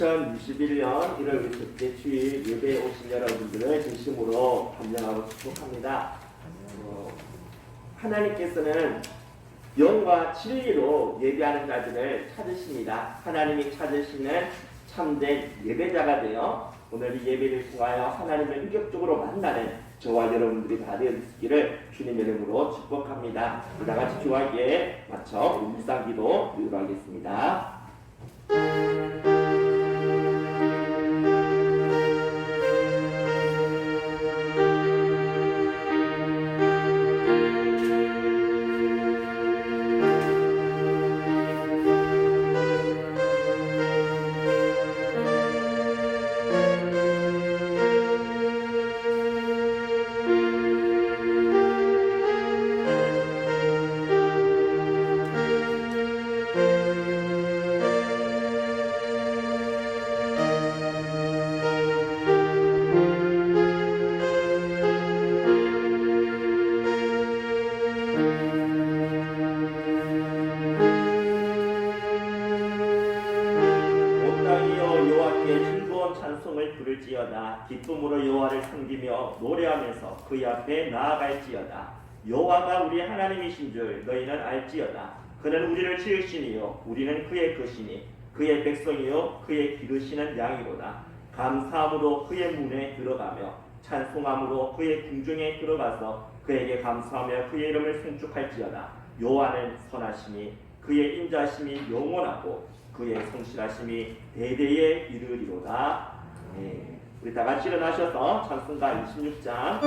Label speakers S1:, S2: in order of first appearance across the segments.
S1: 2021년 1월 20일 주일 예배에 오신 여러분들을 진심으로 환영하고 축복합니다. 하나님께서는 영과 진리로 예배하는 자들을 찾으십니다. 하나님이 찾으시는 참된 예배자가 되어 오늘 이 예배를 통하여 하나님을 인격적으로 만나는 저와 여러분들이 다 되었기를 주님의 이름으로 축복합니다. 다 같이 주하게 맞춰 묵상기도 드리겠습니다. 찬송을 부를지어다. 기쁨으로 여호와를 섬기며 노래하면서 그의 앞에 나아갈지어다. 여호와가 우리 하나님이신 줄 너희는 알지어다. 그는 우리를 지으시니요 우리는 그의 것이니 그의 백성이요 그의 기르시는 양이로다. 감사함으로 그의 문에 들어가며 찬송함으로 그의 궁중에 들어가서 그에게 감사하며 그의 이름을 송축할지어다. 여호와는 선하심이 그의 인자심이 영원하고 그의 성실하심이 대대에 이르리로다. 우리 다 같이 일어나셔서 찬송가 26장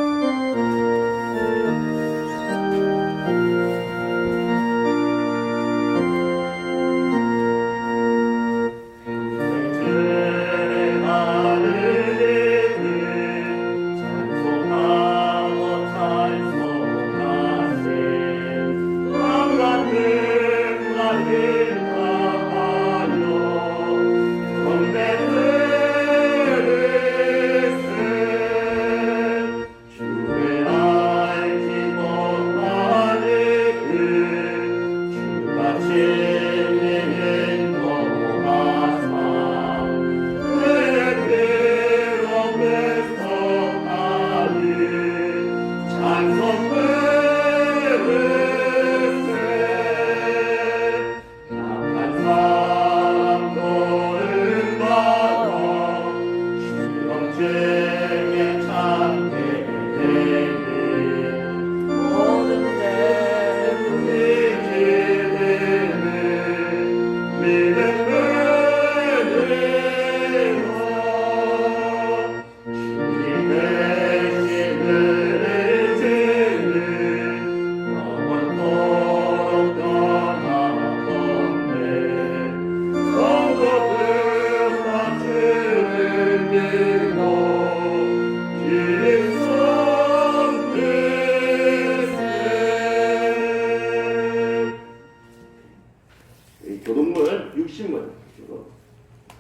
S1: 교동문 60문으로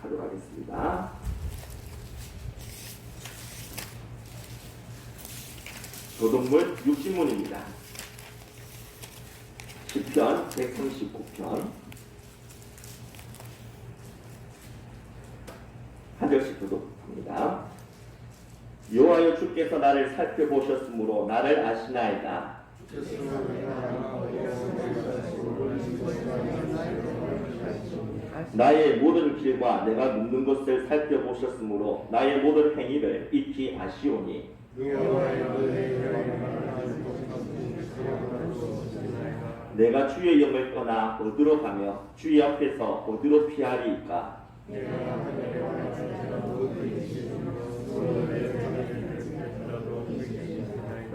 S1: 하도록 하겠습니다. 교동문 60문입니다. 시편 139편 한 절씩 교독합니다. 여호와여 주께서 나를 살펴보셨으므로 나를 아시나이다. 나의 모든 길과 내가 눕는 것을 살펴보셨으므로 나의 모든 행위를 익히 아시오니 내가 주의 영을 떠나 어디로 가며 주의 앞에서 어디로 피하리이까.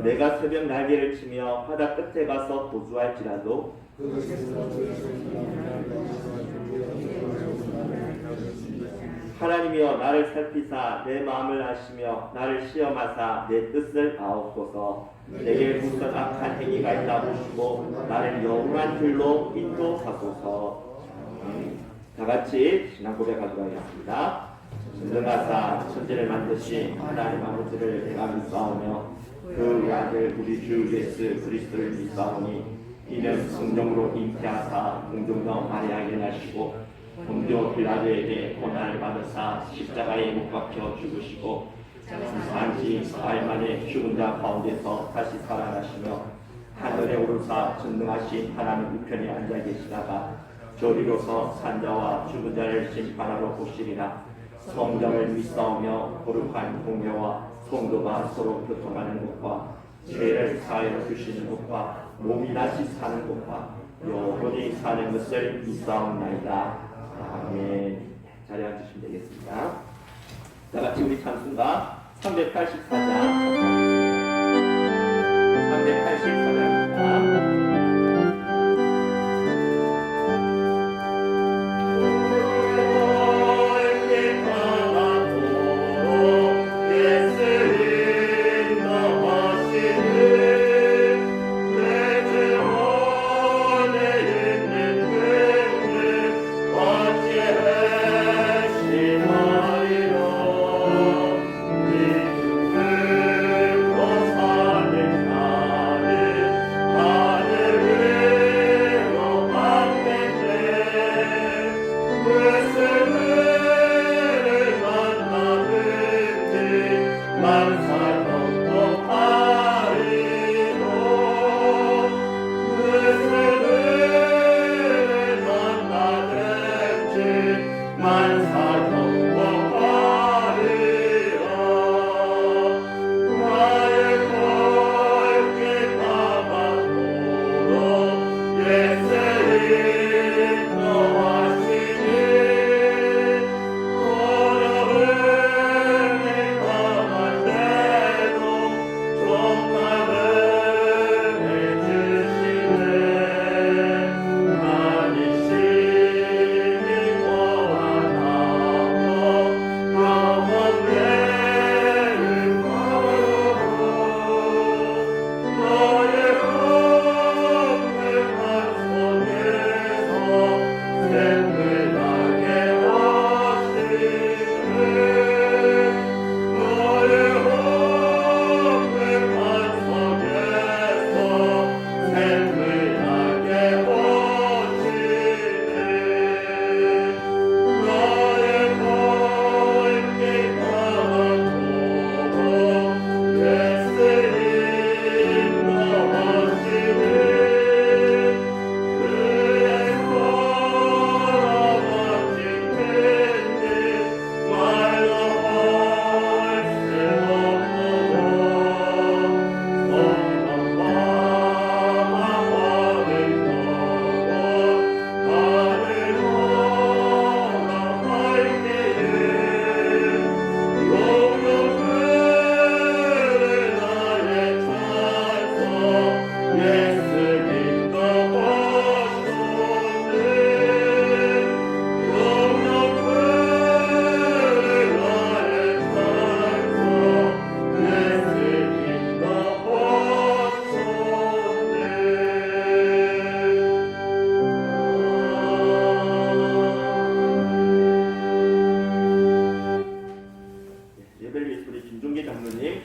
S1: 내가 새벽 날개를 치며 바다 끝에 가서 도주할지라도 하나님이여 나를 살피사 내 마음을 아시며 나를 시험하사 내 뜻을 아옵소서. 내게 무슨 악한 행위가 있다 보시고 나를 영원한 길로 인도하소서. 다같이 신앙 고백하도록 하겠습니다. 전능하사 천지를 만드신 하나님 아버지를 내가 믿사오며 그 아들 우리 주 예수 그리스도를 믿사오니 이는 성령으로 잉태하사 공중과 마리아에게 나시고 본디오 빌라도에게 고난을 받으사 십자가에 못 박혀 죽으시고 산지 4일 만에 죽은 자 가운데서 다시 살아나시며 하늘에 오르사 전능하신 하나님 우편에 앉아 계시다가 저리로서 산자와 죽은 자를 심판하러 오시리라. 성전을 믿사오며 거룩한 공회와 성도가 서로 교통하는 것과 죄를 사하여 주시는 것과 몸이 다시 사는 것과 영원히 사는 것을 믿사옵나이다. 아멘. 자리에 앉으시면 되겠습니다. 다 같이 우리 찬송가 384장 384장입니다.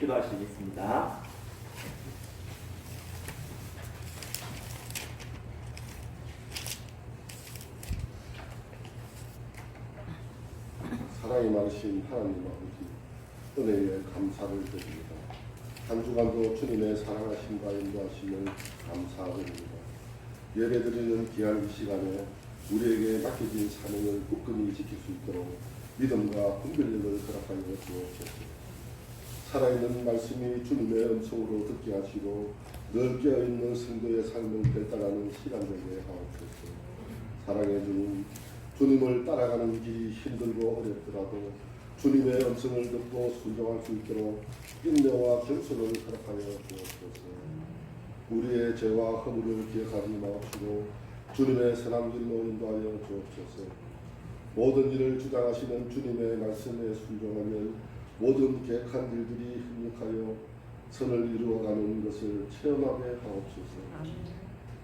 S1: 기도하시겠습니다.
S2: 사랑이 많으신 하나님 아버지, 은혜에 감사를 드립니다. 한 주간도 주님의 사랑하심과 인도하심을 감사드립니다. 예배드리는 귀한 이 시간에 우리에게 맡겨진 사명을 굳건히 지킬 수 있도록 믿음과 분별력을 허락하여 주옵소서. 살아있는 말씀이 주님의 음성으로 듣게 하시고 늘 깨어있는 성도의 삶을 결단하는 시간 되게 하옵소서. 사랑해 주님, 주님을 따라가는 길이 힘들고 어렵더라도 주님의 음성을 듣고 순종할 수 있도록 인내와 결속을 허락하여 주옵소서. 우리의 죄와 허물을 기억하지 마옵시고 주님의 선한 길로 인도하여 주옵소서. 모든 일을 주장하시는 주님의 말씀에 순종하면 모든 계획한 일들이 협력하여 선을 이루어가는 것을 체험하게 하옵소서.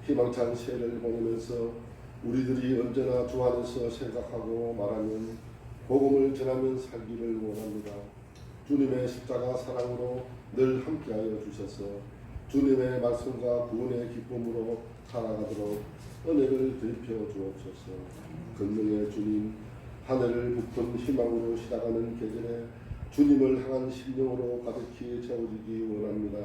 S2: 희망찬 새해를 보내면서 우리들이 언제나 주 안에서 생각하고 말하면 복음을 전하며 살기를 원합니다. 주님의 십자가 사랑으로 늘 함께하여 주셔서 주님의 말씀과 구원의 기쁨으로 살아가도록 은혜를 되입혀 주옵소서. 권능의 주님, 하늘을 부푼 희망으로 시작하는 계절에 주님을 향한 심령으로 가득히 채워지기 원합니다.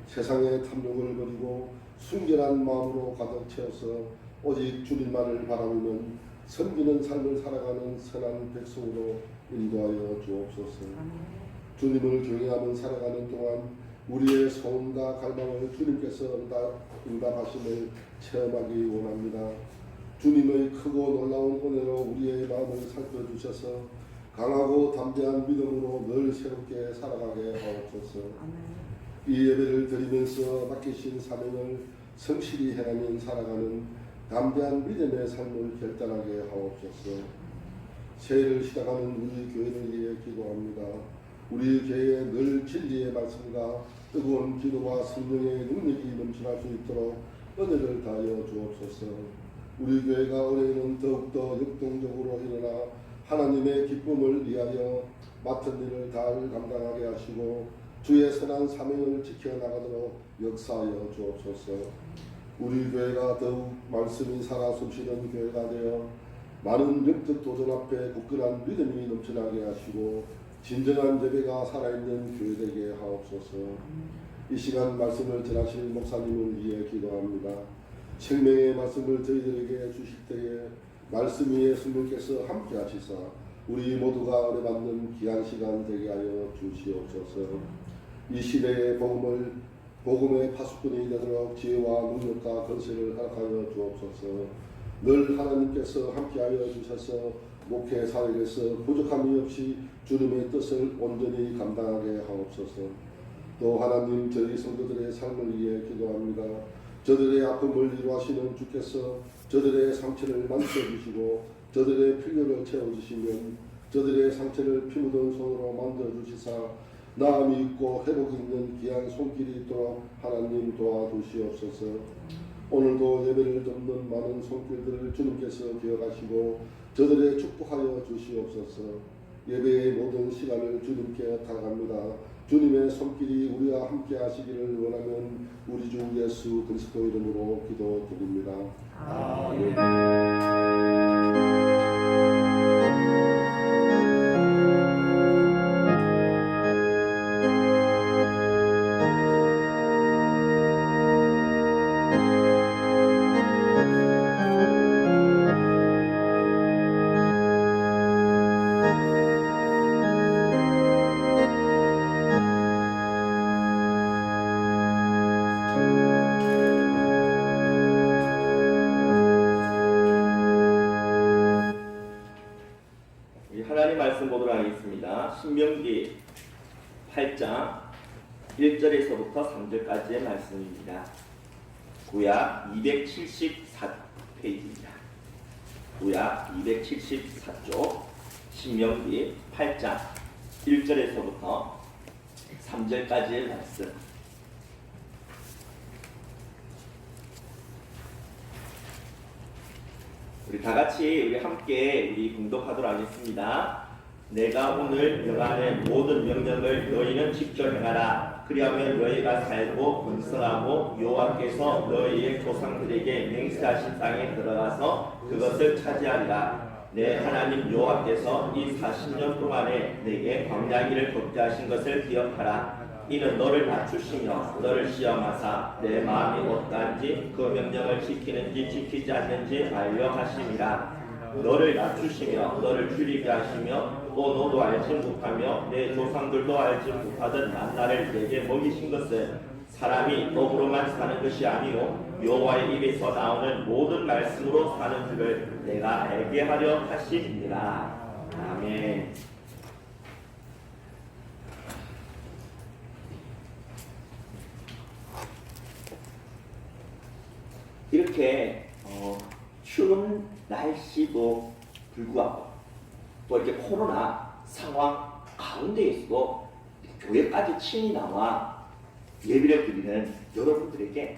S2: 세상의 탐욕을 버리고 순결한 마음으로 가득 채워서 오직 주님만을 바라보는 섬기는 삶을 살아가는 선한 백성으로 인도하여 주옵소서. 주님을 경외하며 살아가는 동안 우리의 소원과 갈망을 주님께서 응답하심을 체험하기 원합니다. 주님의 크고 놀라운 은혜로 우리의 마음을 살펴주셔서 강하고 담대한 믿음으로 늘 새롭게 살아가게 하옵소서. 이 예배를 드리면서 맡기신 사명을 성실히 행하며 살아가는 담대한 믿음의 삶을 결단하게 하옵소서. 새해를 시작하는 우리 교회를 위해 기도합니다. 우리 교회에 늘 진리의 말씀과 뜨거운 기도와 성령의 능력이 넘쳐날 수 있도록 은혜를 다하여 주옵소서. 우리 교회가 올해는 더욱더 역동적으로 일어나 하나님의 기쁨을 위하여 맡은 일을 잘 감당하게 하시고 주의 선한 사명을 지켜나가도록 역사하여 주옵소서. 우리 교회가 더욱 말씀이 살아 숨쉬는 교회가 되어 많은 영적 도전 앞에 굳건한 믿음이 넘쳐나게 하시고 진정한 예배가 살아있는 교회 되게 하옵소서. 이 시간 말씀을 전하실 목사님을 위해 기도합니다. 생명의 말씀을 저희들에게 주실 때에 말씀 위에 성령께서 함께 하시사 우리 모두가 은혜받는 귀한 시간 되게 하여 주시옵소서. 이 시대의 복음의 파수꾼이 되도록 지혜와 능력과 건설을 허락하여 주옵소서. 늘 하나님께서 함께하여 주셔서 목회 사역에서 부족함이 없이 주님의 뜻을 온전히 감당하게 하옵소서. 또 하나님, 저희 성도들의 삶을 위해 기도합니다. 저들의 아픔을 위로하시는 주께서 저들의 상처를 만져주시고 저들의 필요를 채워주시면 저들의 상처를 피 묻은 손으로 만져주시사 나음이 있고 회복이 있는 귀한 손길이 있도록 하나님 도와주시옵소서. 오늘도 예배를 돕는 많은 손길들을 주님께서 기억하시고 저들의 축복하여 주시옵소서. 예배의 모든 시간을 주님께 달갑니다. 주님의 손길이 우리와 함께 하시기를 원하면 우리 주 예수 그리스도 이름으로 기도드립니다.
S1: 하나님 말씀 보도록 하겠습니다. 신명기 8장 1절에서부터 3절까지의 말씀입니다. 구약 274페이지입니다. 구약 274쪽 신명기 8장 1절에서부터 3절까지의 말씀. 우리 다 같이 우리 함께 봉독하도록 하겠습니다. 내가 오늘 명하는 모든 명령을 너희는 지켜 행하라. 그리하면 너희가 살고 번성하고 여호와께서 너희의 조상들에게 맹세하신 땅에 들어가서 그것을 차지하리라. 내 하나님 여호와께서 이 40년 동안에 내게 광야길을 걷게 하신 것을 기억하라. 이는 너를 낮추시며 너를 시험하사 내 마음이 어떠한지 그 명령을 지키는지 지키지 않는지 알려 하심이라. 너를 낮추시며 너를 줄이게 하시며 또 너도 알지 못하며 내 조상들도 알지 못하던 만나를 내게 먹이신 것은 사람이 떡으로만 사는 것이 아니요 여호와의 입에서 나오는 모든 말씀으로 사는 줄을 내가 알게 하려 하심이니라. 아멘. 이렇게 추운 날씨도 불구하고 또 이렇게 코로나 상황 가운데에서도 교회까지 친히 나와 예배를 드리는 여러분들에게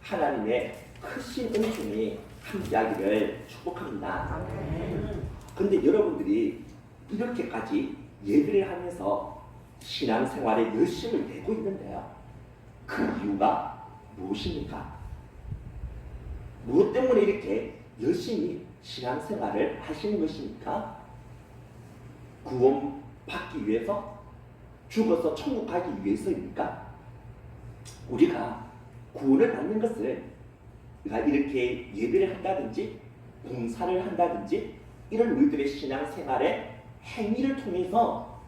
S1: 하나님의 크신 은총이 함께하기를 축복합니다. 그런데 여러분들이 이렇게까지 예배를 하면서 신앙생활에 열심을 내고 있는데요, 그 이유가 무엇입니까? 무엇 때문에 이렇게 열심히 신앙생활을 하시는 것입니까? 구원 받기 위해서? 죽어서 천국 가기 위해서입니까? 우리가 구원을 받는 것을 우리가 이렇게 예배를 한다든지 봉사를 한다든지 이런 우리들의 신앙생활의 행위를 통해서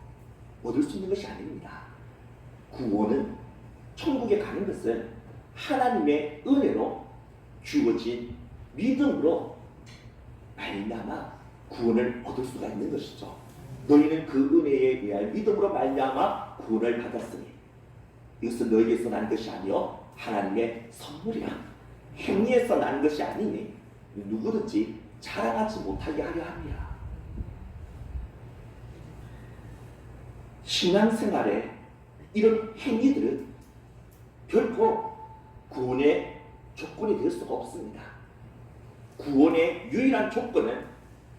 S1: 얻을 수 있는 것이 아닙니다. 구원은 천국에 가는 것은 하나님의 은혜로 주어진 믿음으로 말미암아 구원을 얻을 수가 있는 것이죠. 너희는 그 은혜에 의한 믿음으로 말미암아 구원을 받았으니 이것은 너희에게서 난 것이 아니요 하나님의 선물이라. 행위에서 난 것이 아니니 누구든지 자랑하지 못하게 하려 합니다. 신앙생활에 이런 행위들은 결코 구원의 조건이 될 수가 없습니다. 구원의 유일한 조건은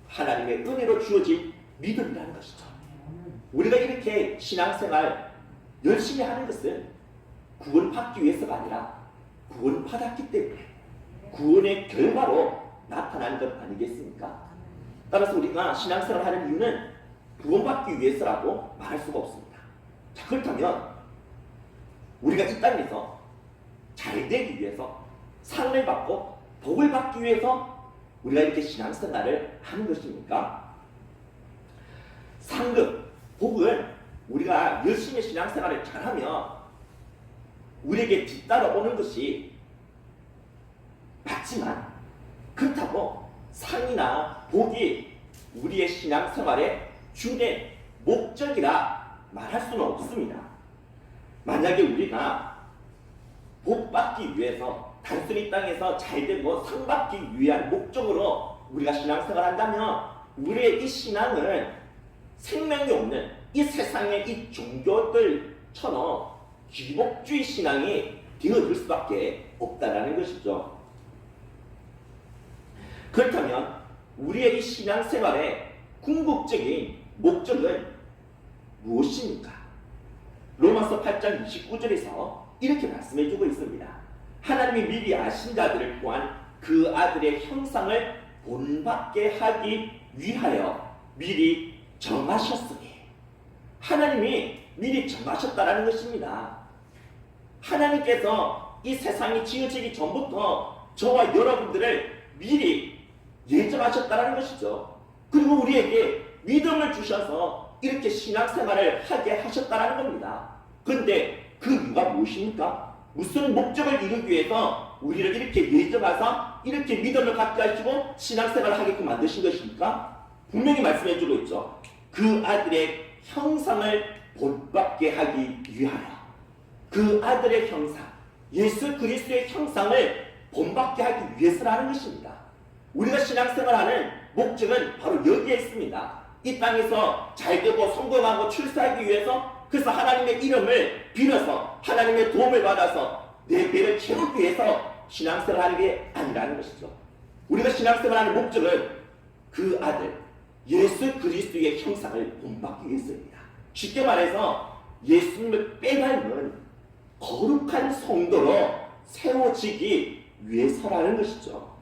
S1: 하나님의 은혜로 주어진 믿음이라는 것이죠. 우리가 이렇게 신앙생활 열심히 하는 것은 구원받기 위해서가 아니라 구원받았기 때문에 구원의 결과로 나타난 것 아니겠습니까? 따라서 우리가 신앙생활을 하는 이유는 구원받기 위해서라고 말할 수가 없습니다. 자, 그렇다면 우리가 이 땅에서 잘 되기 위해서 상을 받고 복을 받기 위해서 우리가 이렇게 신앙생활을 하는 것입니까? 상급, 복은 우리가 열심히 신앙생활을 잘하면 우리에게 뒤따라오는 것이 맞지만 그렇다고 상이나 복이 우리의 신앙생활의 주된 목적이라 말할 수는 없습니다. 만약에 우리가 복 받기 위해서 단순히 땅에서 잘되고 상 받기 위한 목적으로 우리가 신앙생활을 한다면 우리의 이 신앙은 생명이 없는 이 세상의 이 종교들처럼 기복주의 신앙이 되어질 수밖에 없다라는 것이죠. 그렇다면 우리의 이 신앙생활의 궁극적인 목적은 무엇입니까? 로마서 8장 29절에서 이렇게 말씀해주고 있습니다. 하나님이 미리 아신 자들을 또한 그 아들의 형상을 본받게 하기 위하여 미리 정하셨으니, 하나님이 미리 정하셨다라는 것입니다. 하나님께서 이 세상이 지어지기 전부터 저와 여러분들을 미리 예정하셨다라는 것이죠. 그리고 우리에게 믿음을 주셔서 이렇게 신앙생활을 하게 하셨다라는 겁니다. 그런데 그 이유가 무엇입니까? 무슨 목적을 이루기 위해서 우리를 이렇게 예정하사 이렇게 믿음을 갖게 하시고 신앙생활을 하게끔 만드신 것입니까? 분명히 말씀해 주고 있죠. 그 아들의 형상을 본받게 하기 위하여. 그 아들의 형상, 예수 그리스도의 형상을 본받게 하기 위해서라는 것입니다. 우리가 신앙생활하는 목적은 바로 여기에 있습니다. 이 땅에서 잘되고 성공하고 출세하기 위해서, 그래서 하나님의 이름을 빌어서 하나님의 도움을 받아서 내 배를 채우기 위해서 신앙생활하는 게 아니라는 것이죠. 우리가 신앙생활하는 목적은 그 아들 예수 그리스도의 형상을 본받기 위해서입니다. 쉽게 말해서 예수님을 빼닮은 거룩한 성도로 세워지기 위해서라는 것이죠.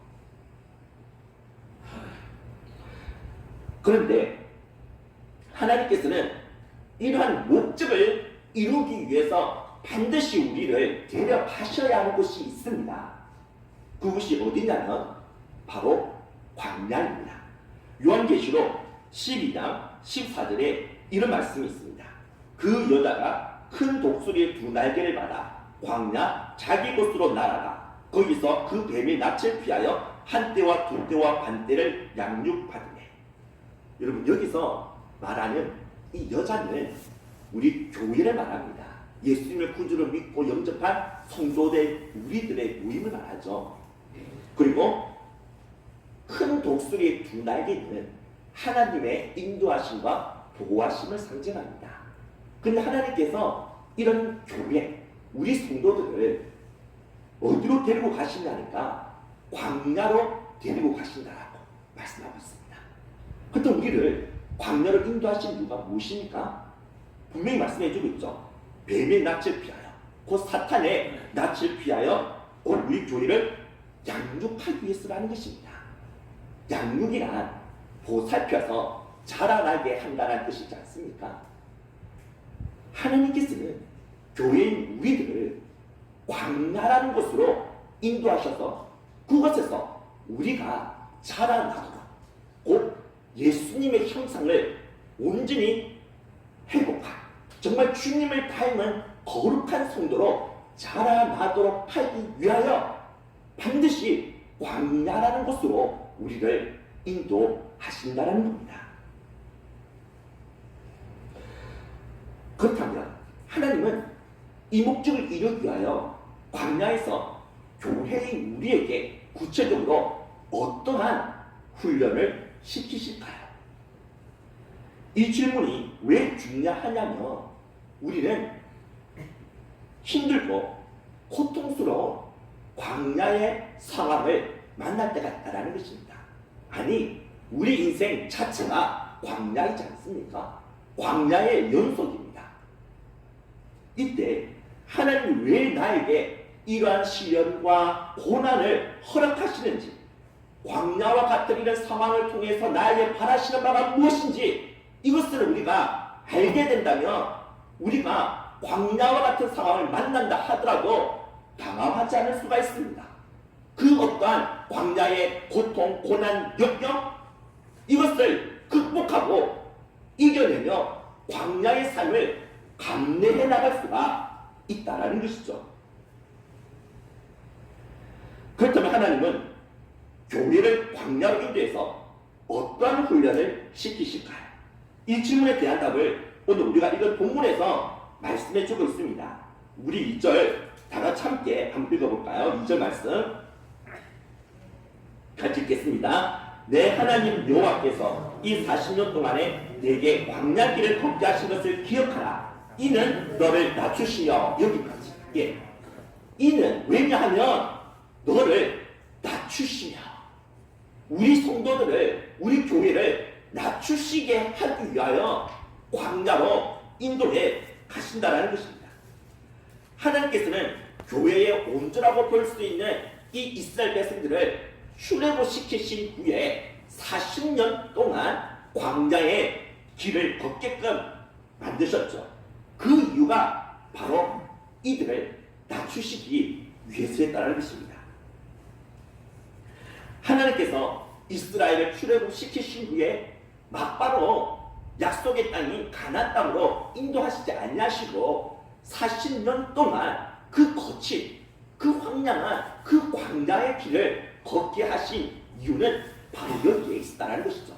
S1: 그런데 하나님께서는 이러한 목적을 이루기 위해서 반드시 우리를 데려가셔야 하는 곳이 있습니다. 그곳이 어디냐면 바로 광야입니다. 요한계시록 12장 14절에 이런 말씀이 있습니다. 그 여자가 큰 독수리의 두 날개를 받아 광야 자기 곳으로 날아가 거기서 그 뱀의 낯을 피하여 한 때와 두 때와 반 때를 양육받으며. 여러분, 여기서 말하는 이 여자는 우리 교회를 말합니다. 예수님을 구주로 믿고 영접한 성도들 우리들의 모임을 말하죠. 그리고 큰 독수리의 두 날개는 하나님의 인도하심과 보호하심을 상징합니다. 근데 하나님께서 이런 교회, 우리 성도들을 어디로 데리고 가시냐니까 광야로 데리고 가신다라고 말씀하고 있습니다. 그때 우리를 광야로 인도하신 이유가 무엇입니까? 분명히 말씀해주고 있죠. 뱀의 낯을 피하여 곧 사탄의 낯을 피하여 곧 우리 교회를 양육하기 위해서라는 것입니다. 양육이란 보살펴서 자라나게 한다는 뜻이지 않습니까? 하나님께서는 교회인 우리들을 광야라는 곳으로 인도하셔서 그곳에서 우리가 자라나도록 곧 예수님의 형상을 온전히 회복한 정말 주님을 닮은 거룩한 성도로 자라나도록 하기 위하여 반드시 광야라는 곳으로 우리를 인도하신다는 겁니다. 그렇다면 하나님은 이 목적을 이루기 위하여 광야에서 교회인 우리에게 구체적으로 어떠한 훈련을 시키실까요? 이 질문이 왜 중요하냐면 우리는 힘들고 고통스러운 광야의 상황을 만날 때가 있다는 것입니다. 아니, 우리 인생 자체가 광야이지 않습니까? 광야의 연속입니다. 이때 하나님이 왜 나에게 이러한 시련과 고난을 허락하시는지, 광야와 같은 이런 상황을 통해서 나에게 바라시는 바가 무엇인지 이것을 우리가 알게 된다면 우리가 광야와 같은 상황을 만난다 하더라도 당황하지 않을 수가 있습니다. 그 어떠한 광야의 고통, 고난, 역경 이것을 극복하고 이겨내며 광야의 삶을 감내해 나갈 수가 있다는 것이죠. 그렇다면 하나님은 교회를 광야로 인도해서 어떠한 훈련을 시키실까요? 이 질문에 대한 답을 오늘 우리가 이런 본문에서 말씀해 주고 있습니다. 우리 2절 다 같이 함께 한번 읽어볼까요? 2절 말씀 같이 읽겠습니다. 내 하나님 여호와께서 이 40년 동안에 내게 광야길을 걷게 하신 것을 기억하라. 이는 너를 낮추시며 여기까지. 예. 이는 왜냐하면 너를 낮추시며 우리 성도들을 우리 교회를 낮추시게 하기 위하여 광야로 인도해 가신다는 것입니다. 하나님께서는 교회의 온전하고 볼 수 있는 이 이스라엘 백성들을 출애굽시키신 후에 40년 동안 광야의 길을 걷게끔 만드셨죠. 그 이유가 바로 이들을 낮추시기 위해서였다는 것입니다. 하나님께서 이스라엘을 출애굽시키신 후에 막바로 약속의 땅인 가나안 땅으로 인도하시지 아니하시고 40년 동안 그 거친 그 황량한 그 광야의 길을 걷게 하신 이유는 바로 여기에 있다는 것이죠.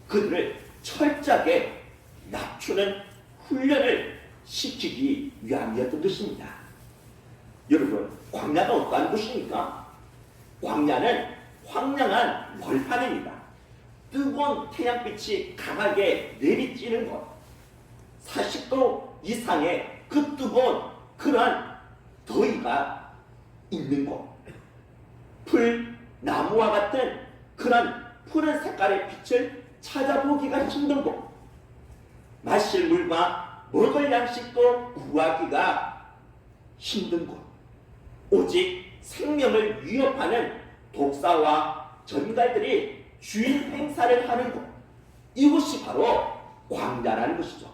S1: 그들을 철저하게 낮추는 훈련을 시키기 위함이었던 것입니다. 여러분, 광야가 어떠한 곳입니까? 광야는 황량한 벌판입니다. 뜨거운 태양빛이 강하게 내리쬐는 곳, 40도 이상의 그 뜨거운 그러한 더위가 있는 곳, 풀, 나무와 같은 그런 푸른 색깔의 빛을 찾아보기가 힘든 곳, 마실 물과 먹을 양식도 구하기가 힘든 곳, 오직 생명을 위협하는 독사와 전갈들이 주인 행사를 하는 곳, 이곳이 바로 광야라는 것이죠.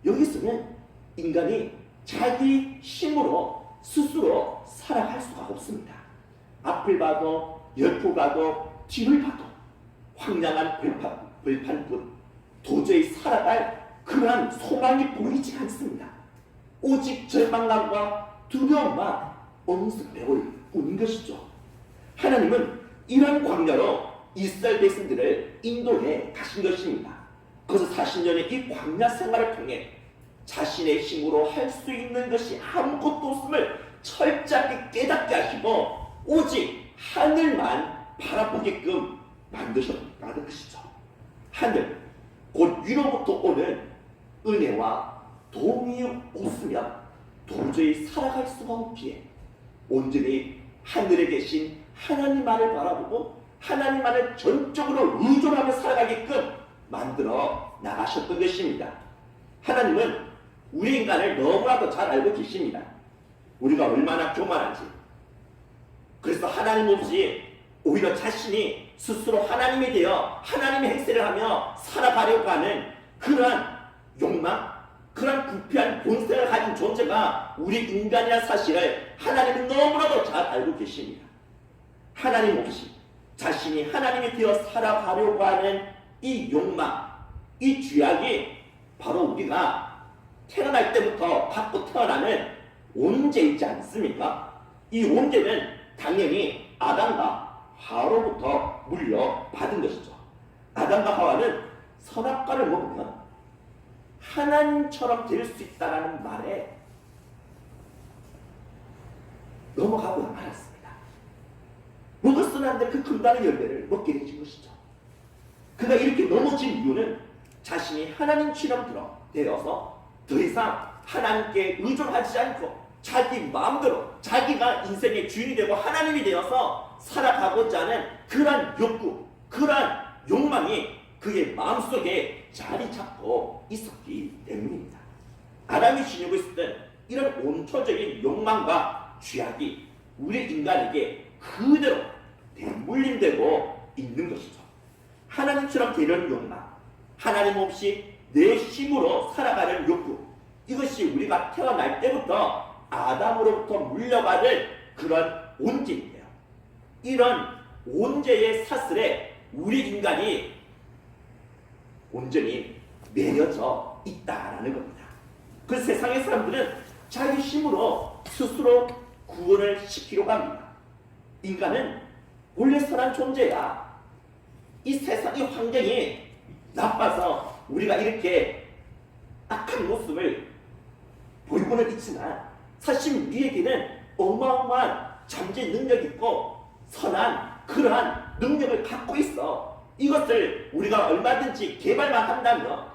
S1: 여기서는 인간이 자기 힘으로 스스로 살아갈 수가 없습니다. 앞을 봐도 옆을 봐도 뒤를 봐도 황량한 벌판뿐 도저히 살아갈 그러한 소망이 보이지 않습니다. 오직 절망감과 두려움만 엄습해올 뿐인 것이죠. 하나님은 이런 광야로 이스라엘 백성들을 인도해 가신 것입니다. 그래서 40년의 이 광야 생활을 통해 자신의 힘으로 할 수 있는 것이 아무것도 없음을 철저하게 깨닫게 하시고 오직 하늘만 바라보게끔 만드셨다는 것이죠. 하늘, 곧 위로부터 오는 은혜와 도움이 없으면 도저히 살아갈 수가 없기에 온전히 하늘에 계신 하나님만을 바라보고 하나님만을 전적으로 의존하며 살아가게끔 만들어 나가셨던 것입니다. 하나님은 우리 인간을 너무나도 잘 알고 계십니다. 우리가 얼마나 교만한지. 그래서 하나님 없이 오히려 자신이 스스로 하나님이 되어 하나님의 행세를 하며 살아가려고 하는 그러한 욕망, 그러한 부패한 본성을 가진 존재가 우리 인간이라는 사실을 하나님은 너무나도 잘 알고 계십니다. 하나님 없이 자신이 하나님이 되어 살아가려고 하는 이 욕망, 이 죄악이 바로 우리가 태어날 때부터 갖고 태어나는 온죄이지 않습니까? 이 온죄는 당연히 아담과 하와로부터 물려받은 것이죠. 아담과 하와는 선악과를 먹으면 하나님처럼 될 수 있다는 말에 넘어가고 말았습니다. 먹었으나 한데 그 금단의 열매를 먹게 되신 것이죠. 그가 이렇게 넘어진 이유는 자신이 하나님처럼 되어서 더 이상 하나님께 의존하지 않고 자기 마음대로 자기가 인생의 주인이 되고 하나님이 되어서 살아가고자 하는 그러한 욕구, 그러한 욕망이 그의 마음속에 자리 잡고 있었기 때문입니다. 아담이 지니고 있었던 이런 온토적인 욕망과 죄악이 우리 인간에게 그대로 대물림되고 있는 것이죠. 하나님처럼 되려는 욕망, 하나님 없이 내 힘으로 살아가는 욕구, 이것이 우리가 태어날 때부터 아담으로부터 물려받을 그런 온죄인데요. 이런 온죄의 사슬에 우리 인간이 온전히 매여져 있다라는 겁니다. 그 세상의 사람들은 자기 힘으로 스스로 구원을 시키려고 합니다. 인간은 원래 선한 존재야. 이 세상, 이 환경이 나빠서 우리가 이렇게 악한 모습을 보이고는 있지만 사실 우리에게는 어마어마한 잠재 능력이 있고 선한 그러한 능력을 갖고 있어. 이것을 우리가 얼마든지 개발만 한다면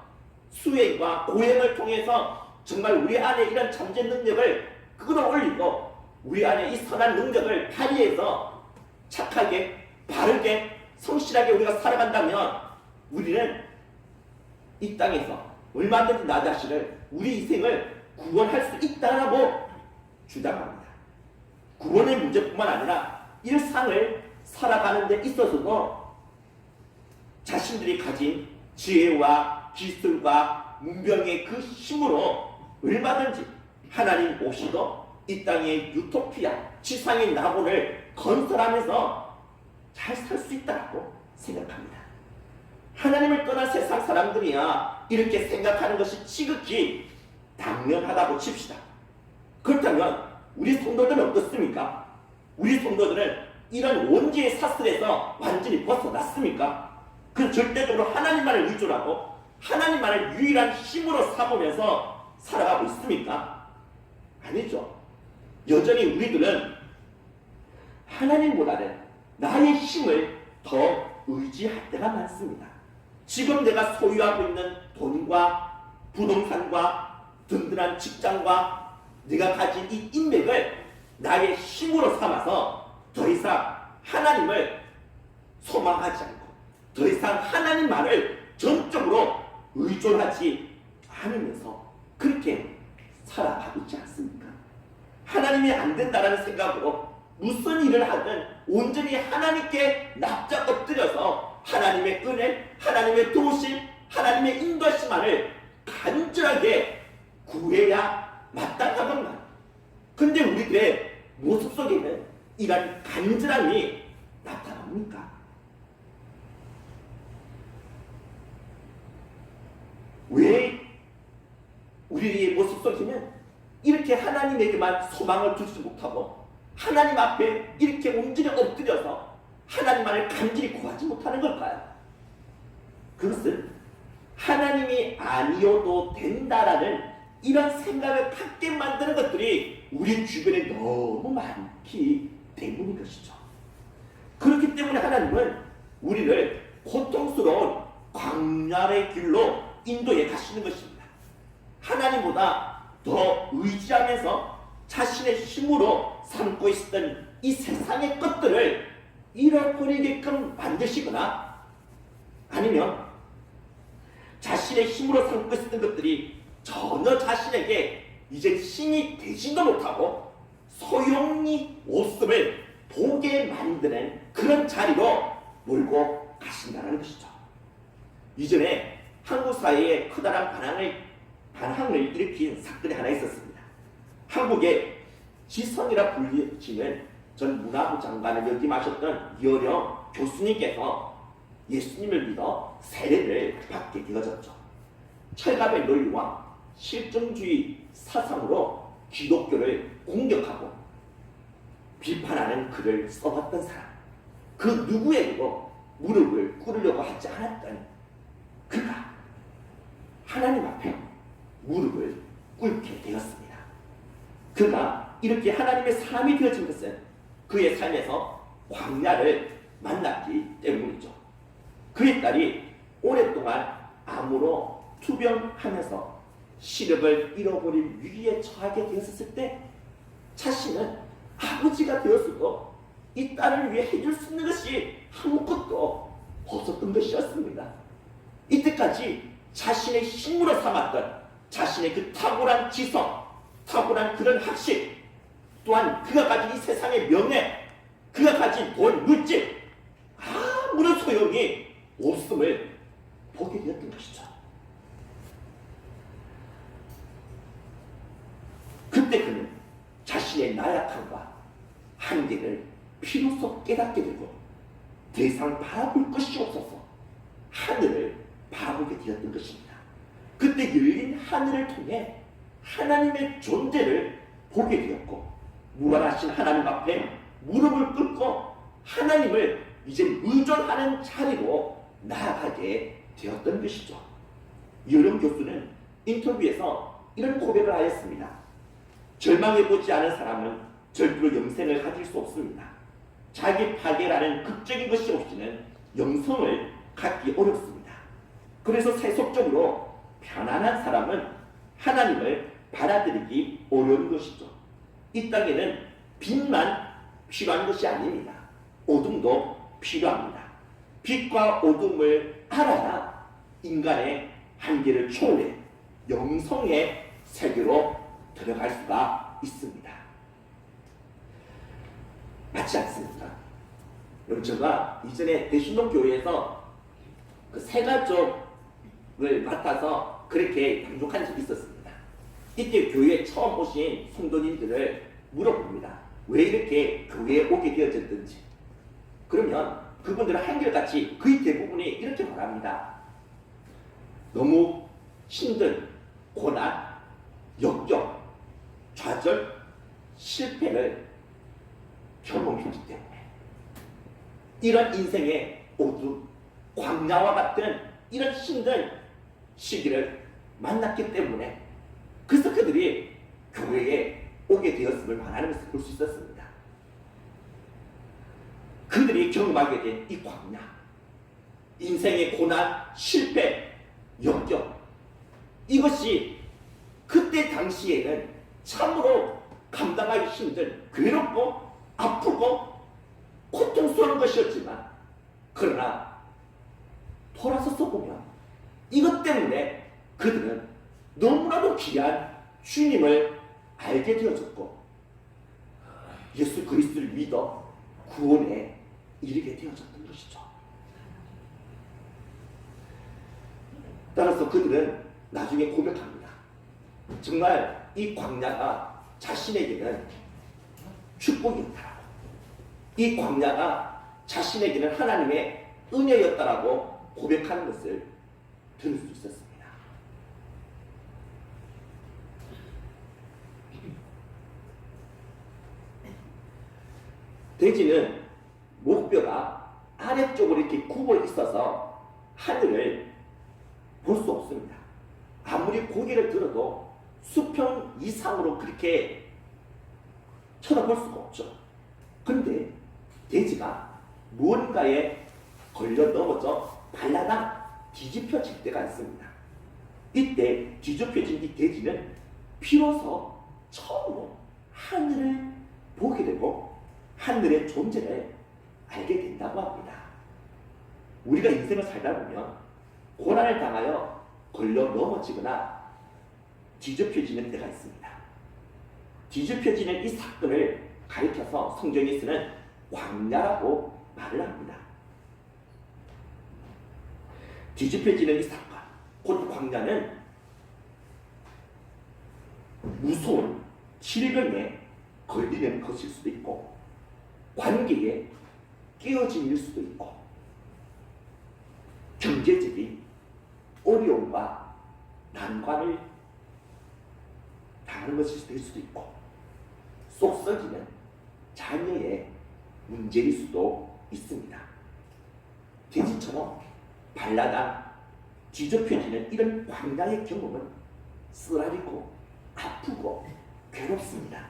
S1: 수행과 고행을 통해서 정말 우리 안에 이런 잠재 능력을 끌어올리고 우리 안에 이 선한 능력을 발휘해서 착하게 바르게 성실하게 우리가 살아간다면 우리는 이 땅에서 얼마든지 나 자신을 우리 인생을 구원할 수 있다라고 주장합니다. 구원의 문제뿐만 아니라 일상을 살아가는 데 있어서도 자신들이 가진 지혜와 기술과 문명의 그 힘으로 얼마든지 하나님 없이도 이 땅의 유토피아, 지상의 낙원을 건설하면서 잘 살 수 있다고 생각합니다. 하나님을 떠난 세상 사람들이야 이렇게 생각하는 것이 지극히 당연하다고 칩시다. 그렇다면 우리 성도들은 어떻습니까? 우리 성도들은 이런 원죄의 사슬에서 완전히 벗어났습니까? 그 절대적으로 하나님만을 의존하고 하나님만을 유일한 힘으로 삼으면서 살아가고 있습니까? 아니죠. 여전히 우리들은 하나님보다는 나의 힘을 더 의지할 때가 많습니다. 지금 내가 소유하고 있는 돈과 부동산과 든든한 직장과 내가 가진 이 인맥을 나의 힘으로 삼아서 더 이상 하나님을 소망하지 않고 더 이상 하나님만을 전적으로 의존하지 않으면서 그렇게 살아가고 있지 않습니까? 하나님이 안 된다는 생각으로 무슨 일을 하든 온전히 하나님께 납작 엎드려서 하나님의 은혜, 하나님의 도우심, 하나님의 인도하심만을 간절하게 구해야 마땅하건만. 근데 우리들의 모습 속에는 이런 간절함이 나타납니까? 왜 우리의 모습 속에는 이렇게 하나님에게만 소망을 두지 못하고 하나님 앞에 이렇게 온전히 엎드려서 하나님만을 간절히 구하지 못하는 걸까요? 그것은 하나님이 아니어도 된다라는 이런 생각을 갖게 만드는 것들이 우리 주변에 너무 많기 때문인 것이죠. 그렇기 때문에 하나님은 우리를 고통스러운 광야의 길로 인도해 가시는 것입니다. 하나님보다 더 의지하면서 자신의 힘으로 삼고 있었던 이 세상의 것들을 잃어버리게끔 만드시거나 아니면 자신의 힘으로 삼고 있었던 것들이 전혀 자신에게 이제 힘이 되지도 못하고 소용이 없음을 보게 만드는 그런 자리로 몰고 가신다는 것이죠. 이전에 한국 사회에 커다란 반항을 일으킨 사건이 하나 있었습니다. 한국의 지성이라 불리치는 전 문화부 장관을 역임하셨던 여령 교수님께서 예수님을 믿어 세례를 받게 되어졌죠. 철갑의 논리와 실정주의 사상으로 기독교를 공격하고 비판하는 글을 써봤던 사람, 그 누구에게도 무릎을 꿇으려고 하지 않았던 그가 하나님 앞에 무릎을 꿇게 되었습니다. 그가 이렇게 하나님의 사람이 되어진 것은 그의 삶에서 광야를 만났기 때문이죠. 그의 딸이 오랫동안 암으로 투병하면서 시력을 잃어버릴 위기에 처하게 되었을 때 자신은 아버지가 되었어도 이 딸을 위해 해줄 수 있는 것이 아무것도 없었던 것이었습니다. 이때까지 자신의 힘으로 삼았던 자신의 그 탁월한 지성, 탁월한 그런 학식, 또한 그가 가진 이 세상의 명예, 그가 가진 돈, 물질, 아무런 소용이 없음을 보게 되었던 것이죠. 그때 그는 자신의 나약함과 한계를 비로소 깨닫게 되고 더 이상 바라볼 것이 없어서 하늘을 바라보게 되었던 것입니다. 그때 열린 하늘을 통해 하나님의 존재를 보게 되었고 무한하신 하나님 앞에 무릎을 꿇고 하나님을 이제 의존하는 자리로 나아가게 되었던 것이죠. 여령 교수는 인터뷰에서 이런 고백을 하였습니다. 절망해보지 않은 사람은 절대로 영생을 가질 수 없습니다. 자기 파괴라는 극적인 것이 없이는 영성을 갖기 어렵습니다. 그래서 세속적으로 편안한 사람은 하나님을 받아들이기 어려운 것이죠. 이 땅에는 빛만 필요한 것이 아닙니다. 어둠도 필요합니다. 빛과 어둠을 알아야 인간의 한계를 초월해 영성의 세계로 들어갈 수가 있습니다. 맞지 않습니까? 여러분, 제가 이전에 대신동교회에서 그 세가족을 맡아서 그렇게 방송한 적이 있었습니다. 이때 교회에 처음 오신 성도님들을 물어봅니다. 왜 이렇게 교회에 오게 되어졌든지. 그러면 그분들은 한결같이 거의 대부분이 이렇게 말합니다. 너무 힘든 고난, 역경, 좌절, 실패를 경험했기 때문에 이런 인생의 어둠, 광야와 같은 이런 힘든 시기를 만났기 때문에 그래서 그들이 교회에 오게 되었음을 말하는 것을 볼 수 있었습니다. 그들이 경험하게 된 이 광야, 인생의 고난, 실패, 역경, 이것이 그때 당시에는 참으로 감당하기 힘든 괴롭고 아프고 고통스러운 것이었지만, 그러나 돌아서서 보면 이것 때문에 그들은 너무나도 귀한 주님을 알게 되어졌고 예수 그리스도를 믿어 구원에 이르게 되어졌던 것이죠. 따라서 그들은 나중에 고백합니다. 정말 이 광야가 자신에게는 축복이었다라고, 이 광야가 자신에게는 하나님의 은혜였다라고 고백하는 것을 들을 수 있었습니다. 돼지는 목뼈가 아래쪽으로 이렇게 굽어 있어서 하늘을 볼 수 없습니다. 아무리 고개를 들어도 수평 이상으로 그렇게 쳐다볼 수가 없죠. 그런데 돼지가 무언가에 걸려 넘어져 발라당 뒤집혀질 때가 있습니다. 이때 뒤집혀진 이 돼지는 비로소 처음으로 하늘을 보게 되고 하늘의 존재를 알게 된다고 합니다. 우리가 인생을 살다 보면 고난을 당하여 걸려 넘어지거나 뒤집혀지는 때가 있습니다. 뒤집혀지는 이 사건을 가리켜서 성경이 쓰는 광야라고 말을 합니다. 뒤집혀지는 이 사건, 곧 광야는 무서운 질병에 걸리는 것일 수도 있고 관계에 깨어짐일 수도 있고 경제적인 어려움과 난관을 당하는 것일 될 수도 있고 속 썩이는 자녀의 문제일 수도 있습니다. 돼지처럼 발라당 뒤집혀지는 이런 광야의 경험은 쓰라리고 아프고 괴롭습니다.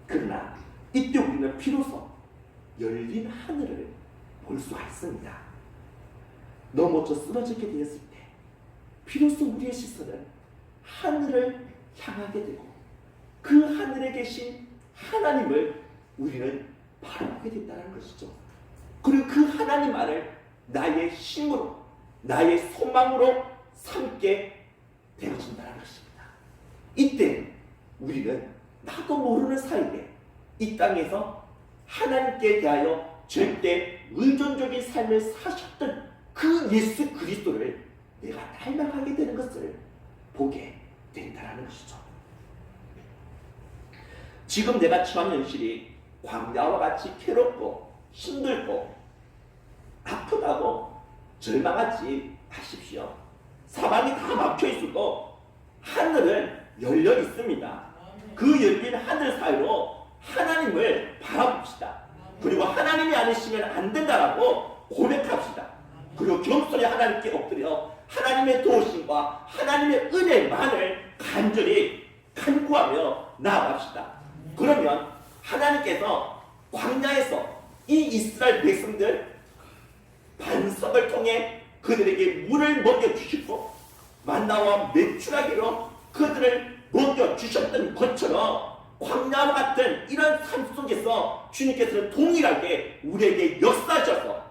S1: 그러나 이때 우리는 비로소 열린 하늘을 볼 수가 있습니다. 넘어져 쓰러지게 되었을 때 비로소 우리의 시선은 하늘을 향하게 되고 그 하늘에 계신 하나님을 우리는 바라보게 된다는 것이죠. 그리고 그 하나님 안을 나의 힘으로 나의 소망으로 삼게 되어진다는 것입니다. 이때 우리는 나도 모르는 사이에 이 땅에서 하나님께 대하여 절대 의존적인 삶을 사셨던 그 예수 그리스도를 내가 닮아가게 되는 것을 보게 된다는 것이죠. 지금 내가 처한 현실이 광야와 같이 괴롭고 힘들고 아프다고 절망하지 마십시오. 사방이 다 막혀 있어도 하늘은 열려 있습니다. 그 열린 하늘 사이로 하나님을 바라봅시다. 그리고 하나님이 아니시면 안 된다라고 고백합시다. 그리고 겸손히 하나님께 엎드려 하나님의 도우심과 하나님의 은혜만을 간절히 간구하며 나아갑시다. 그러면 하나님께서 광야에서 이 이스라엘 백성들 반석을 통해 그들에게 물을 먹여주시고 만나와 메추라기로 그들을 먹여주셨던 것처럼 광야와 같은 이런 삶 속에서 주님께서는 동일하게 우리에게 역사하셔서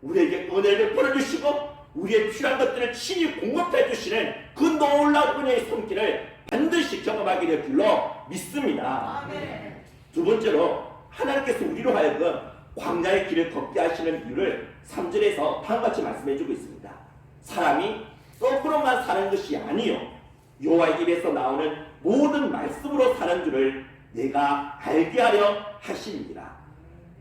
S1: 우리에게 은혜를 보내주시고 우리의 필요한 것들을 친히 공급해 주시는 그 놀라운 은혜의 손길을 반드시 경험하기를 불러 믿습니다.
S3: 아멘.
S1: 두 번째로 하나님께서 우리로 하여금 광야의 길을 걷게 하시는 이유를 3절에서 다음과 같이 말씀해 주고 있습니다. 사람이 떡으로만 사는 것이 아니요 여호와의 입에서 나오는 모든 말씀으로 사는 줄을 내가 알게 하려 하십니다.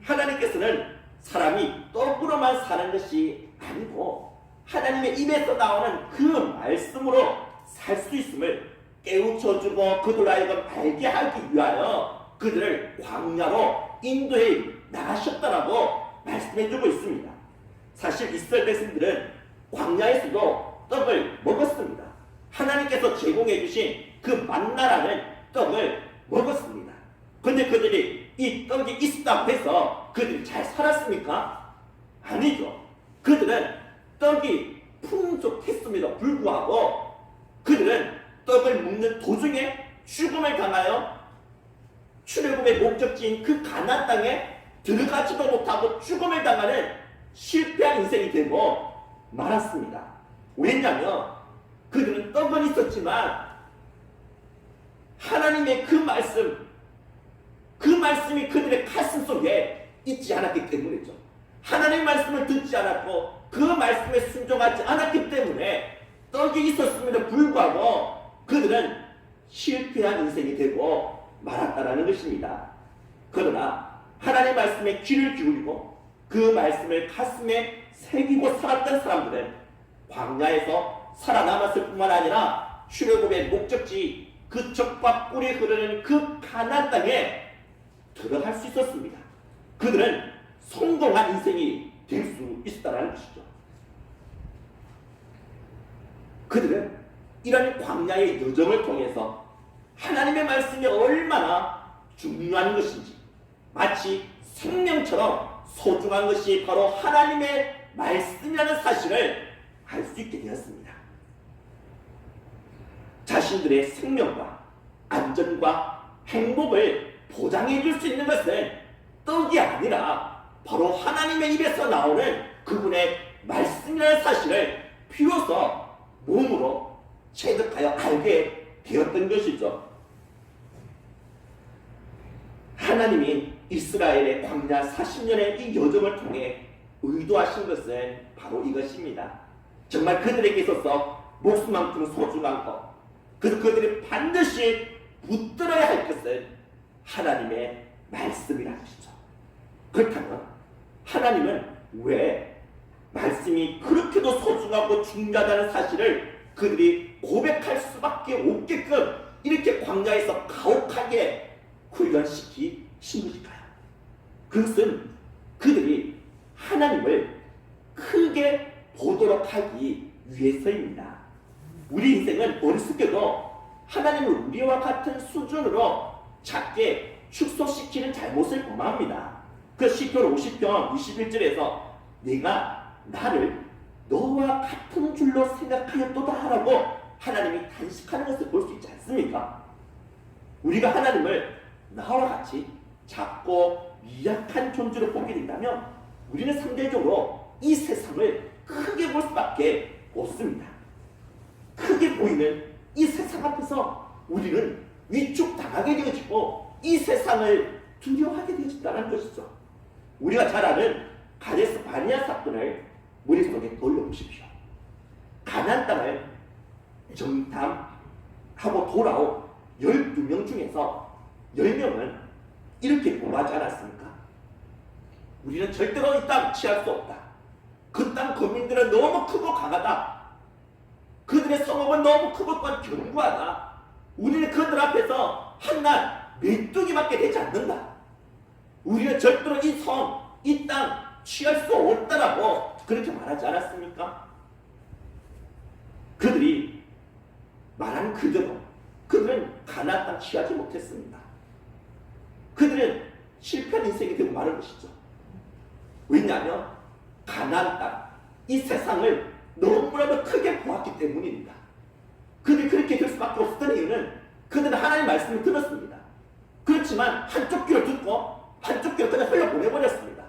S1: 하나님께서는 사람이 떡으로만 사는 것이 아니고 하나님의 입에서 나오는 그 말씀으로 살 수 있음을 깨우쳐주고 그들로 하여금 알게 하기 위하여 그들을 광야로 인도해 나가셨다라고 말씀해주고 있습니다. 사실 이스라엘 백성들은 광야에서도 떡을 먹었습니다. 하나님께서 제공해 주신 그 만나라는 떡을 먹었습니다. 근데 그들이 이 떡이 있다고 해서 그들이 잘 살았습니까? 아니죠. 그들은 떡이 풍족했음에도 불구하고 그들은 떡을 먹는 도중에 죽음을 당하여 출애굽의 목적지인 그 가나안 땅에 들어가지도 못하고 죽음을 당하는 실패한 인생이 되고 말았습니다. 왜냐하면 그들은 떡은 있었지만 하나님의 그 말씀이 그들의 가슴 속에 있지 않았기 때문이죠. 하나님의 말씀을 듣지 않았고 그 말씀에 순종하지 않았기 때문에 떡이 있었음에도 불구하고 그들은 실패한 인생이 되고 말았다라는 것입니다. 그러나 하나님의 말씀에 귀를 기울이고 그 말씀을 가슴에 새기고 살았던 사람들은 광야에서 살아남았을 뿐만 아니라 출애굽의 목적지 그 젖과 꿀이 흐르는 그 가나안 땅에 들어갈 수 있었습니다. 그들은 성공한 인생이 될 수 있었다는 것이죠. 그들은 이런 광야의 여정을 통해서 하나님의 말씀이 얼마나 중요한 것인지 마치 생명처럼 소중한 것이 바로 하나님의 말씀이라는 사실을 알 수 있게 되었습니다. 자신들의 생명과 안전과 행복을 보장해 줄 수 있는 것은 떡이 아니라 바로 하나님의 입에서 나오는 그분의 말씀이라는 사실을 비로소 몸으로 체득하여 알게 되었던 것이죠. 하나님이 이스라엘의 광야 40년의 이 여정을 통해 의도하신 것은 바로 이것입니다. 정말 그들에게 있어서 목숨만큼 소중한 것, 그래서 그들이 반드시 붙들어야 할 것은 하나님의 말씀이라는 것이죠. 그렇다면 하나님은 왜 말씀이 그렇게도 소중하고 중요하다는 사실을 그들이 고백할 수밖에 없게끔 이렇게 광야에서 가혹하게 훈련시키신 것일까요? 그것은 그들이 하나님을 크게 보도록 하기 위해서입니다. 우리 인생은 어리석게도 하나님을 우리와 같은 수준으로 작게 축소시키는 잘못을 범합니다. 그 시편 50편 21절에서 내가 나를 너와 같은 줄로 생각하였도다 하라고 하나님이 단식하는 것을 볼 수 있지 않습니까? 우리가 하나님을 나와 같이 작고 미약한 존재로 보게 된다면 우리는 상대적으로 이 세상을 크게 볼 수밖에 없습니다. 크게 보이는 이 세상 앞에서 우리는 위축당하게 되어지고 이 세상을 두려워하게 되어진다는 것이죠. 우리가 잘 아는 가데스 바네아 사건을 머릿속에 떠올려 보십시오. 가나안 땅을 정탐하고 돌아온 12명 중에서 10명은 이렇게 고하지 않았습니까? 우리는 절대로 이 땅 취할 수 없다. 그 땅 거민들은 너무 크고 강하다. 그들의 성읍은 너무 크고 또한 견고하다. 우리는 그들 앞에서 한낱 메뚜기밖에 되지 않는다. 우리는 절대로 이 성, 이 땅 취할 수 없다라고 그렇게 말하지 않았습니까? 그들이 말한 그대로 그들은 가나안 땅 취하지 못했습니다. 그들은 실패한 인생이 되고 마는 것이죠. 왜냐하면 가나안 땅, 이 세상을 너무나도 크게 보았기 때문입니다. 그들이 그렇게 될 수밖에 없었던 이유는 그들은 하나님의 말씀을 들었습니다. 그렇지만 한쪽 귀를 듣고 한쪽 귀를 그냥 흘려보내버렸습니다.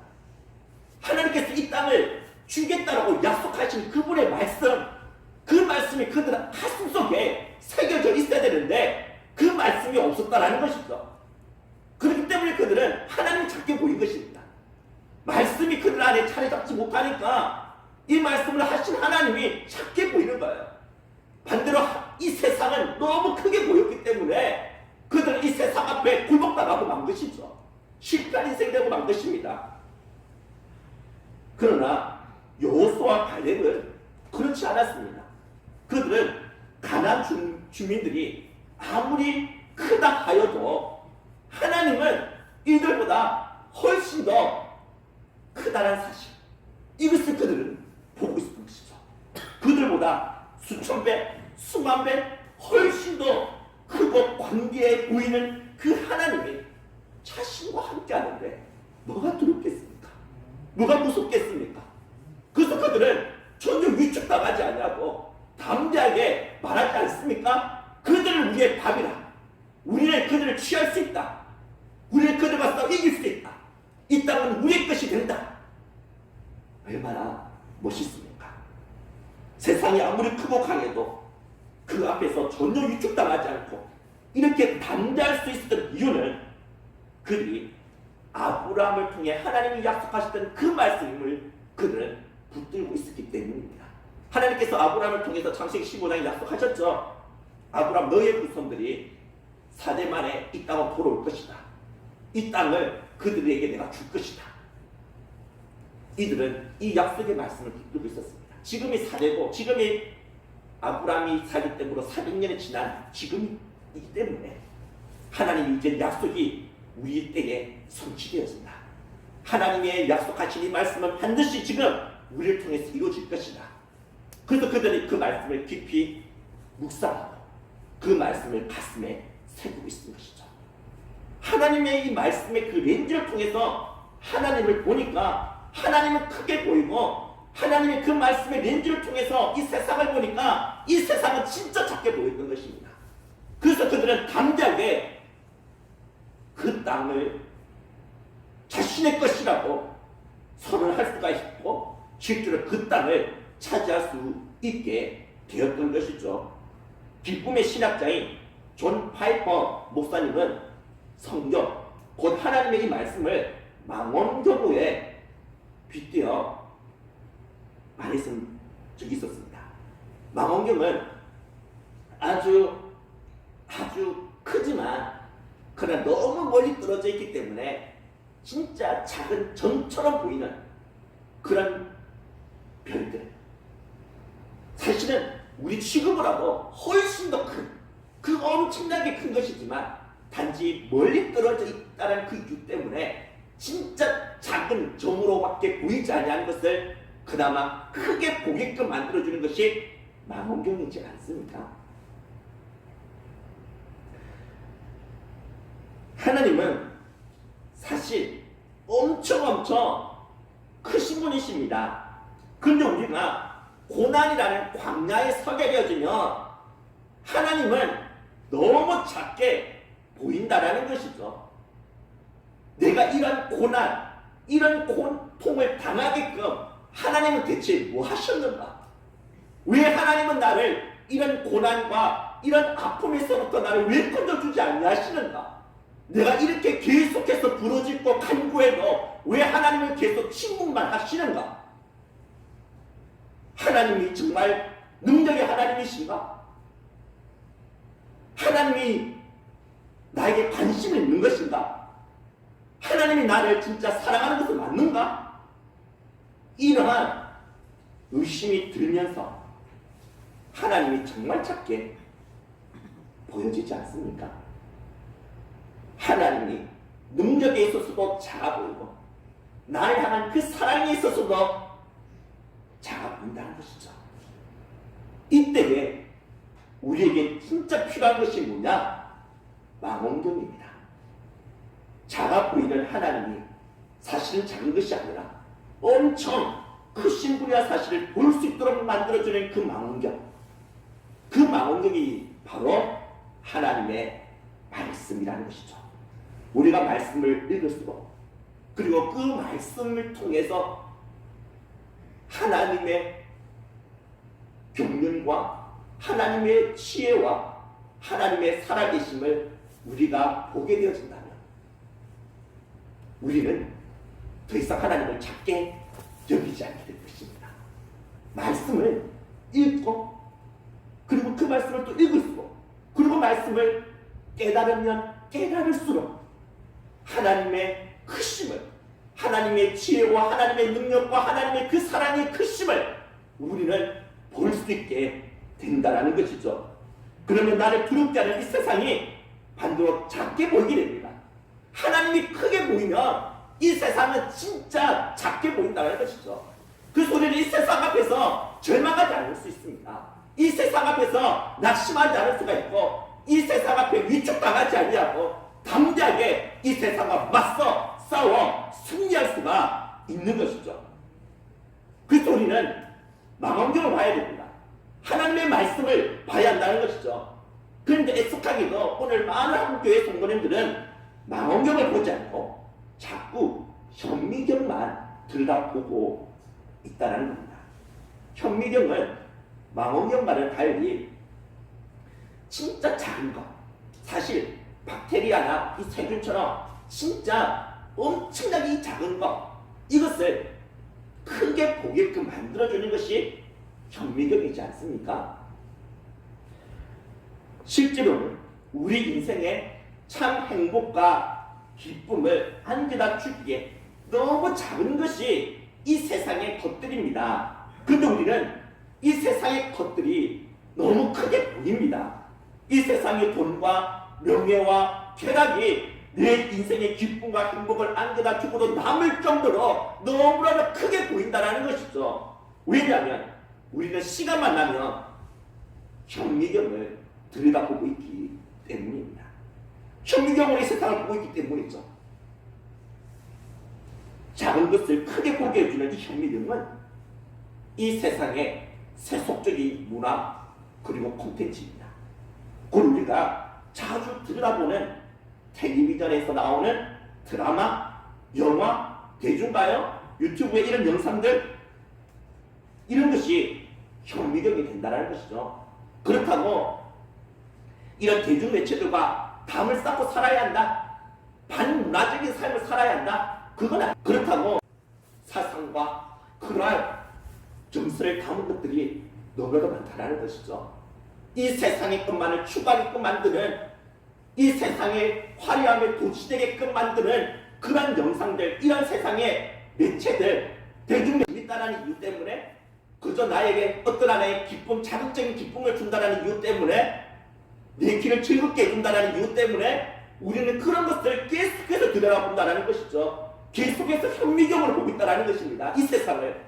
S1: 하나님께서 이 땅을 주겠다라고 약속하신 그분의 말씀, 그 말씀이 그들 가슴 속에 새겨져 있어야 되는데 그 말씀이 없었다라는 것이죠. 그렇기 때문에 그들은 하나님이 작게 보인 것입니다. 말씀이 그들 안에 자리 잡지 못하니까 이 말씀을 하신 하나님이 작게 보이는 거예요. 반대로 이 세상은 너무 크게 보였기 때문에 그들은 이 세상 앞에 굴복당하고 만 것이죠. 실패한 인생이 되고 만 것입니다. 그러나 여호수아와 갈렙은 그렇지 않았습니다. 그들은 가나안 주민들이 아무리 크다 하여도 하나님은 이들보다 훨씬 더 크다는 사실, 이것을 그들은 보고 있었던 것이죠. 그들보다 수천 배, 수만 배 훨씬 더 크고 광대해 보이는 그 하나님이 자신과 함께 하는데 뭐가 두렵겠습니까? 뭐가 무섭겠습니까? 그래서 그들은 전혀 위축당하지 않냐고 담대하게 말하지 않습니까? 그들은 우리의 밥이라. 우리는 그들을 취할 수 있다. 우리는 그들과 싸워 이길 수 있다. 이 땅은 우리의 것이 된다. 얼마나 멋있습니까? 세상이 아무리 크고 강해도 그 앞에서 전혀 위축당하지 않고 이렇게 담대할 수 있었던 이유는 그들이 아브라함을 통해 하나님이 약속하셨던 그 말씀을 그들은 붙들고 있었기 때문입니다. 하나님께서 아브라함을 통해서 창세기 15장에 약속하셨죠. 아브라함 너의 후손들이 4대 만에 이 땅으로 돌아올 것이다. 이 땅을 그들에게 내가 줄 것이다. 이들은 이 약속의 말씀을 붙들고 있었습니다. 지금이 4대고 지금이 아브라함이 살기 때문에 400년이 지난 지금이기 때문에 하나님이 이제 약속이 우리 때에 성취되었습니다. 하나님의 약속하신 이 말씀은 반드시 지금 우리를 통해서 이루어질 것이다. 그래서 그들이 그 말씀을 깊이 묵상하고 그 말씀을 가슴에 새기고 있는 것이죠. 하나님의 이 말씀의 그 렌즈를 통해서 하나님을 보니까 하나님은 크게 보이고 하나님의 그 말씀의 렌즈를 통해서 이 세상을 보니까 이 세상은 진짜 작게 보였던 것입니다. 그래서 그들은 담대하게 그 땅을 자신의 것이라고 선언할 수가 있고 실제로 그 땅을 차지할 수 있게 되었던 것이죠. 기쁨의 신학자인 존 파이퍼 목사님은 성경
S3: 곧 하나님의 이 말씀을 망원경으로에 빗대어 말했은 적이 있었습니다. 망원경은 아주 크지만 그러나 너무 멀리 떨어져 있기 때문에 진짜 작은 점처럼 보이는 그런 별들, 사실은 우리 취급으로도 훨씬 더 큰 그 엄청나게 큰 것이지만 단지 멀리 떨어져 있다는 그 이유 때문에 진짜 작은 점으로밖에 보이지 아니하는 것을 그나마 크게 보게끔 만들어주는 것이 망원경이지 않습니까? 하나님은 사실 엄청 크신 분이십니다. 근데 우리가 고난이라는 광야에 서게 되어지면 하나님은 너무 작게 보인다라는 것이죠. 내가 이런 고난, 이런 고통을 당하게끔 하나님은 대체 뭐 하셨는가? 왜 하나님은 나를 이런 고난과 이런 아픔에서부터 나를 왜 건져주지 않냐시는가? 내가 이렇게 계속해서 부르짖고 간구해도 왜 하나님은 계속 침묵만 하시는가? 하나님이 정말 능력의 하나님이신가? 하나님이 나에게 관심이 있는 것인가? 하나님이 나를 진짜 사랑하는 것은 맞는가? 이러한 의심이 들면서 하나님이 정말 작게 보여지지 않습니까? 하나님이 능력에 있어서도 작아 보이고 나를 향한 그 사랑에 있어서도 작아 보인다는 것이죠. 이때에 우리에게 진짜 필요한 것이 뭐냐? 망원경입니다. 작아 보이는 하나님이 사실은 작은 것이 아니라 엄청 크신 분이야 사실을 볼 수 있도록 만들어주는 그 망원경, 그 망원경이 바로 하나님의 말씀이라는 것이죠. 우리가 말씀을 읽을수록 그리고 그 말씀을 통해서 하나님의 경륜과 하나님의 지혜와 하나님의 살아계심을 우리가 보게 되어진다면 우리는 더 이상 하나님을 작게 여기지 않게 될 것입니다. 말씀을 읽고 그리고 그 말씀을 또 읽을수록 그리고 말씀을 깨달으면 깨달을수록 하나님의 크심을, 하나님의 지혜와 하나님의 능력과 하나님의 그 사랑의 크심을 우리는 볼 수 있게 된다는 것이죠. 그러면 나를 두렵게 하는 이 세상이 반드시 작게 보이게 됩니다. 하나님이 크게 보이면 이 세상은 진짜 작게 보인다는 것이죠. 그 소리는 이 세상 앞에서 절망하지 않을 수 있습니다. 이 세상 앞에서 낙심하지 않을 수가 있고 이 세상 앞에 위축당하지 아니하고 담대하게 이 세상과 맞서 싸워 승리할 수가 있는 것이죠. 그 소리는 망원경을 봐야 됩니다. 하나님의 말씀을 봐야 한다는 것이죠. 그런데 애석하게도 오늘 많은 한국교회 성도님들은 망원경을 보지 않고 자꾸 현미경만 들여다보고 있다는 겁니다. 현미경은 망원경과는 달리 진짜 작은 것, 사실 박테리아나 이 세균처럼 진짜 엄청나게 작은 것, 이것을 크게 보게끔 만들어주는 것이 현미경이지 않습니까? 실제로는 우리 인생의 참 행복과 기쁨을 안겨다 주기에 너무 작은 것이 이 세상의 것들입니다. 그런데 우리는 이 세상의 것들이 너무 크게 보입니다. 이 세상의 돈과 명예와 쾌락이 내 인생의 기쁨과 행복을 안겨다 주고도 남을 정도로 너무나도 크게 보인다는 것이죠. 왜냐하면 우리는 시간만 나면 현미경을 들여다보고 있기 때문입니다. 현미경으로 이 세상을 보고 있기 때문이죠. 작은 것을 크게 보게 해주는 이 현미경은 이 세상의 세속적인 문화 그리고 콘텐츠입니다. 그리고 우리가 자주 들여다보는 텔레비전에서 나오는 드라마, 영화, 대중가요, 유튜브에 이런 영상들, 이런 것이 현미경이 된다는 것이죠. 그렇다고 이런 대중매체들과 담을 쌓고 살아야 한다, 반문화적인 삶을 살아야 한다? 그건 아니. 그렇다고 사상과 그러한 정서를 담은 것들이 너무나도 많다라는 것이죠. 이 세상의 것만을 추구하게끔 만드는, 이 세상의 화려함에 도취되게끔 만드는 그런 영상들, 이런 세상의 매체들, 대중매체가 있다는 이유 때문에, 그저 나에게 어떤 하나의 기쁨, 자극적인 기쁨을 준다는 이유 때문에, 내 길을 즐겁게 해준다는 이유 때문에 우리는 그런 것들을 계속해서 들여다본다는 것이죠. 계속해서 현미경으로 보고 있다는 것입니다. 이 세상을.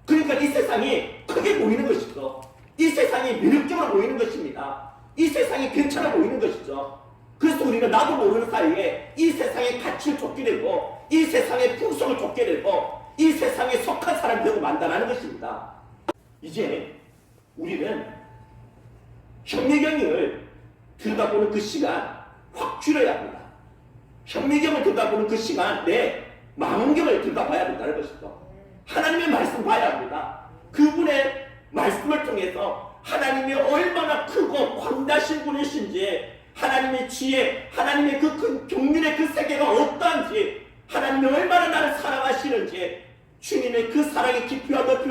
S3: 그러니까 이 세상이 크게 보이는 것이죠. 이 세상이 매력적으로 보이는 것입니다. 이 세상이 괜찮아 보이는 것이죠. 그래서 우리는 나도 모르는 사이에 이 세상의 가치를 쫓게 되고, 이 세상의 풍속을 쫓게 되고, 이 세상에 속한 사람이 되고 만다라는 것입니다. 이제 우리는 현미경을 들여다보는 그 시간 확 줄여야 합니다. 현미경을 들여다보는 그 시간 내 망원경을 들여다봐야 된다는 것이죠. 하나님의 말씀 봐야 합니다. 그분의 말씀을 통해서 하나님이 얼마나 크고 광다신 분이신지, 하나님의 지혜, 하나님의 그 큰 경륜의 그 세계가 어떠한지, 하나님이 얼마나 나를 사랑하시는지, 주님의 그 사랑의 깊이와 높이와